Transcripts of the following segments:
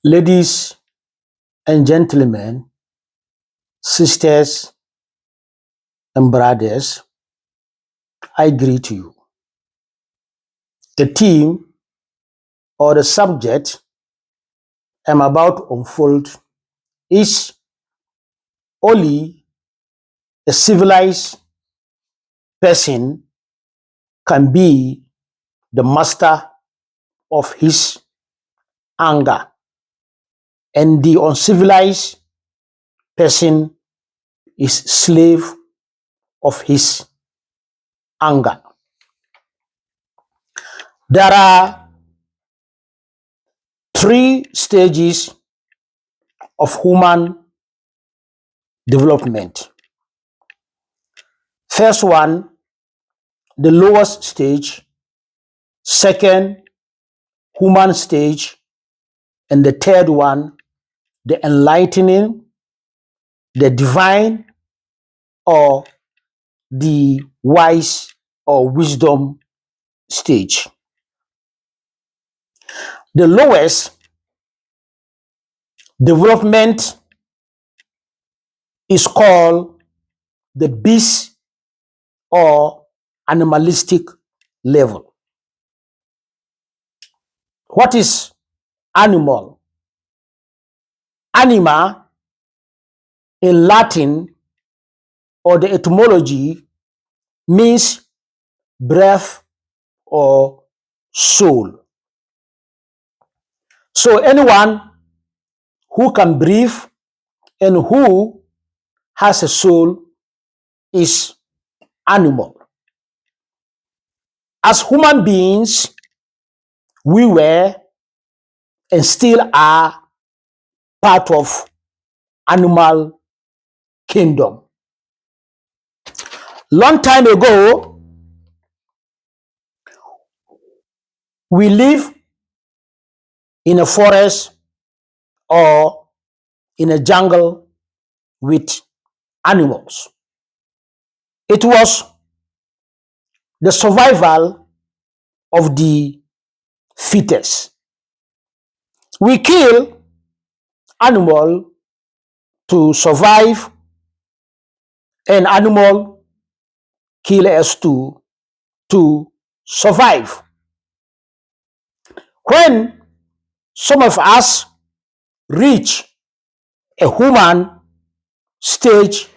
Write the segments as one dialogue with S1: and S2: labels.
S1: Ladies and gentlemen, sisters and brothers, I greet you. The theme or the subject I'm about to unfold is only a civilized person can be the master of his anger, and the uncivilized person is slave of his anger. There are three stages of human development. First one, the lowest stage. Second, human stage. And the third one, the enlightening, the divine, or the wise or wisdom stage. The lowest development is called the beast or animalistic level. What is animal? Anima in Latin or the etymology means breath or soul. So anyone who can breathe and who has a soul is animal. As human beings, we were and still are part of animal kingdom. Long time ago, we live in a forest or in a jungle with animals. It was the survival of the fittest. We kill animal to survive, and animal kill us to survive. When some of us reach a human stage,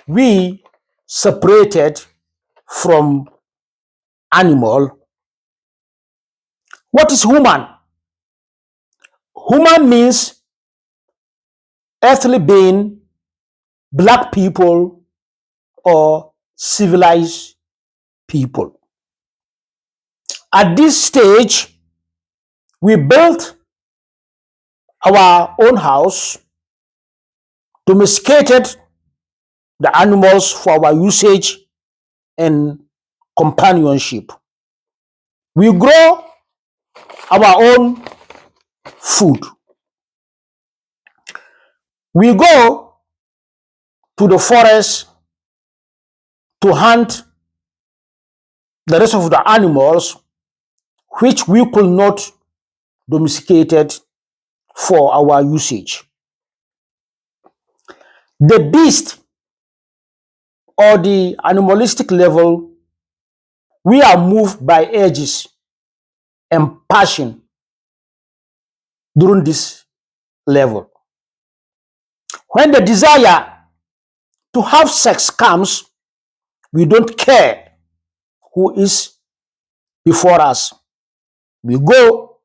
S1: we separated from animal. What is human? Human means earthly being, black people, or civilized people. At this stage, we built our own house, domesticated the animals for our usage and companionship. We grow our own food. We go to the forest to hunt the rest of the animals which we could not domesticated for our usage. The beast or the animalistic level, we are moved by urges and passion during this level. When the desire to have sex comes, we don't care who is before us. We go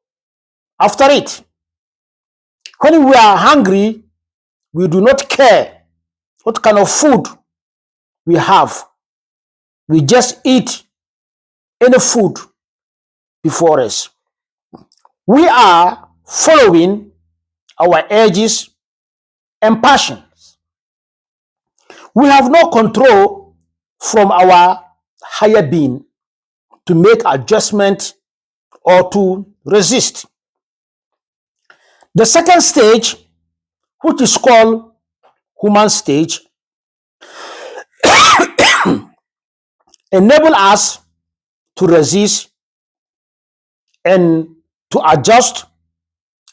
S1: after it. When we are hungry, we do not care what kind of food we have. We just eat any food before us. We are following our urges and passions. We have no control from our higher being to make adjustment or to resist. The second stage, which is called human stage, enable us to resist and to adjust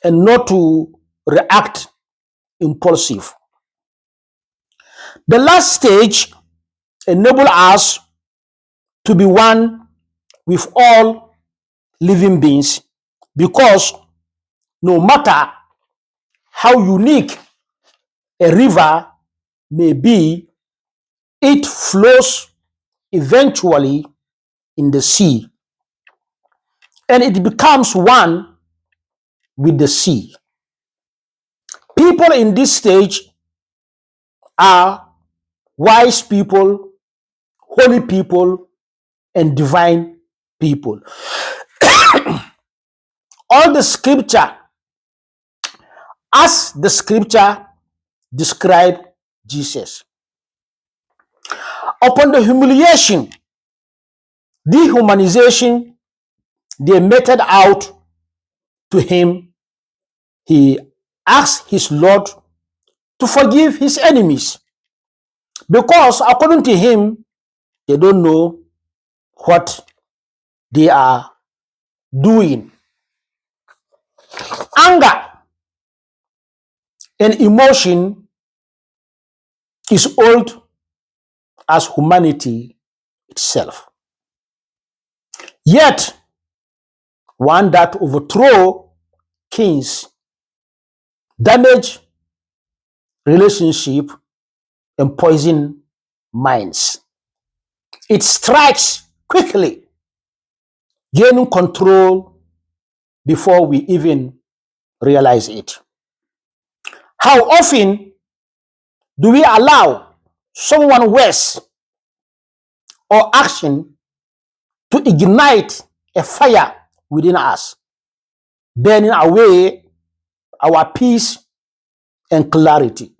S1: and not to react impulsive. The last stage enables us to be one with all living beings because no matter how unique a river may be, it flows eventually in the sea and it becomes one with the sea. People in this stage are wise people, holy people, and divine people. All the scripture, as the scripture describe Jesus. Upon the humiliation, dehumanization they meted out to him, he asked his Lord to forgive his enemies because according to him, they don't know what they are doing. Anger and emotion is old as humanity itself. Yet, one that overthrow kings, damage relationship, and poison minds. It strikes quickly, gaining control before we even realize it. How often do we allow someone words or action to ignite a fire within us, burning away our peace and clarity?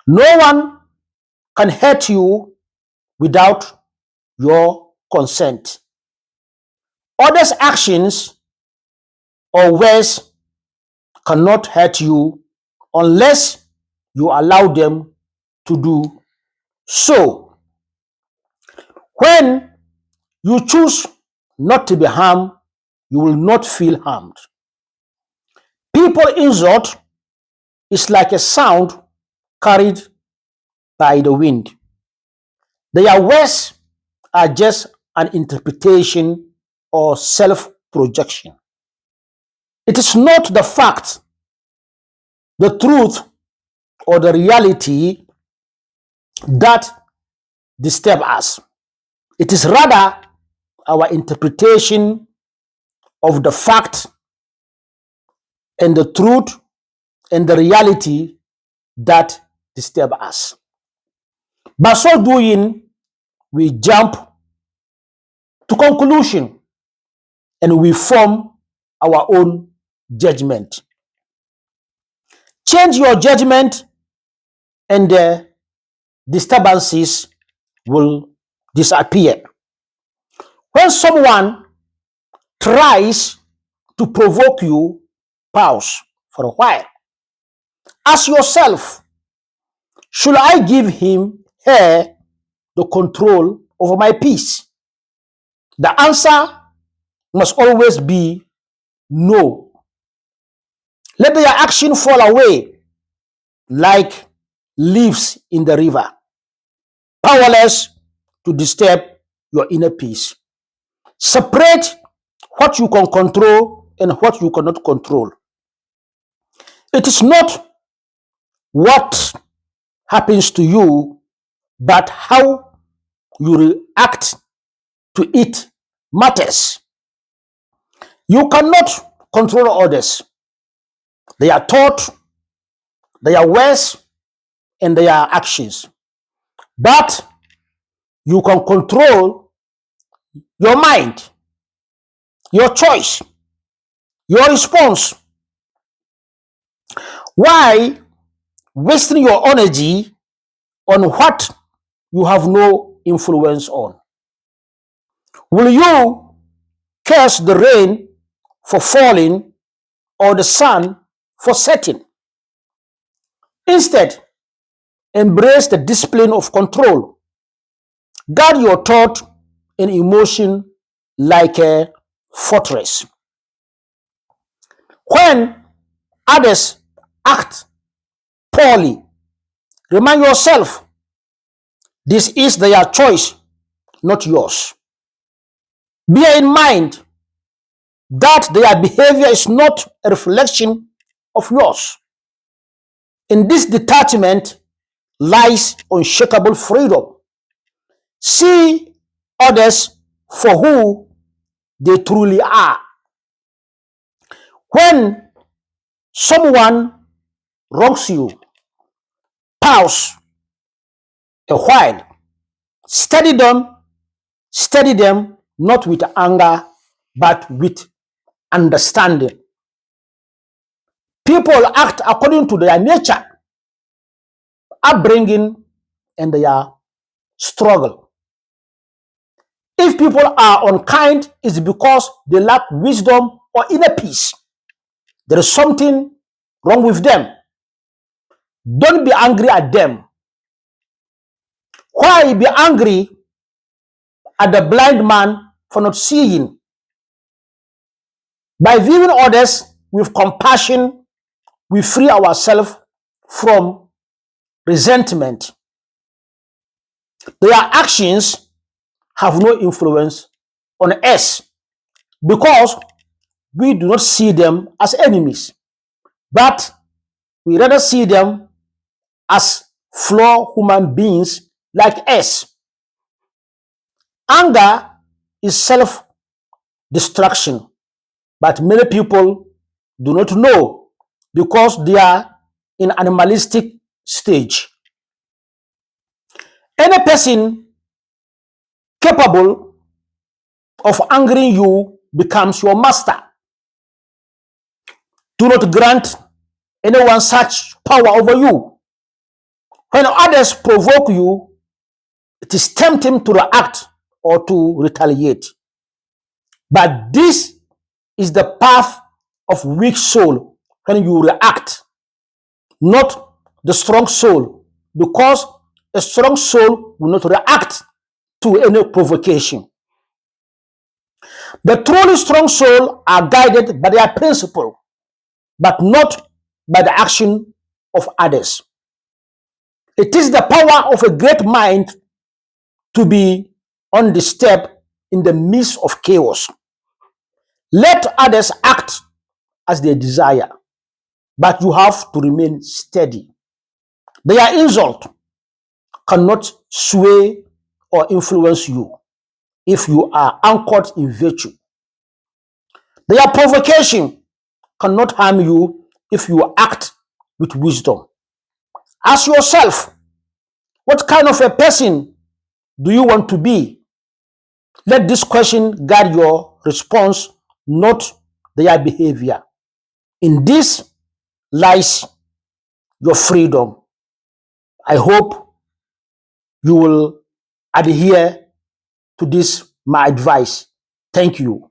S1: No one can hurt you without your consent. Others' actions or words cannot hurt you unless you allow them to do so. When you choose not to be harmed, you will not feel harmed. People insult is like a sound carried by the wind. Their words are just an interpretation or self-projection. It is not the fact, the truth, or the reality that disturb us. It is rather our interpretation of the fact and the truth and the reality that disturb us. By so doing, we jump to conclusion and we form our own judgment. Change your judgment and the disturbances will disappear. When someone tries to provoke you, pause for a while. Ask yourself, should I give him, her, the control over my peace? The answer must always be no. Let their action fall away like leaves in the river, powerless to disturb your inner peace. Separate what you can control and what you cannot control. It is not what happens to you, but how you react to it matters. You cannot control others, their thought, their words, and their actions. But you can control your mind, your choice, your response. Why wasting your energy on what you have no influence on? Will you curse the rain for falling or the sun for setting? Instead, embrace the discipline of control. Guard your thought and emotion like a fortress. When others act poorly, remind yourself this is their choice, not yours. Bear in mind that their behavior is not a reflection of yours. In this detachment lies unshakable freedom. See others for who they truly are. When someone wrongs you, pause a while. Study them, study them not with anger, but with understanding. People act according to their nature, upbringing, and their struggle. If people are unkind, it's because they lack wisdom or inner peace. There is something wrong with them. Don't be angry at them. Why be angry at the blind man for not seeing? By viewing others with compassion, we free ourselves from resentment. Their actions have no influence on us because we do not see them as enemies, but we rather see them as flawed human beings like us. Anger is self-destruction, but many people do not know because they are in animalistic stage. Any person capable of angering you becomes your master. Do not grant anyone such power over you. When others provoke you, it is tempting to react or to retaliate. But this is the path of weak soul when you react, not the strong soul, because a strong soul will not react to any provocation. The truly strong soul are guided by their principle, but not by the action of others. It is the power of a great mind to be undisturbed in the midst of chaos. Let others act as they desire, but you have to remain steady. Their insult cannot sway or influence you if you are anchored in virtue. Their provocation cannot harm you if you act with wisdom. Ask yourself, what kind of a person do you want to be? Let this question guide your response, not their behavior. In this lies your freedom. I hope you will adhere to this, my advice. Thank you.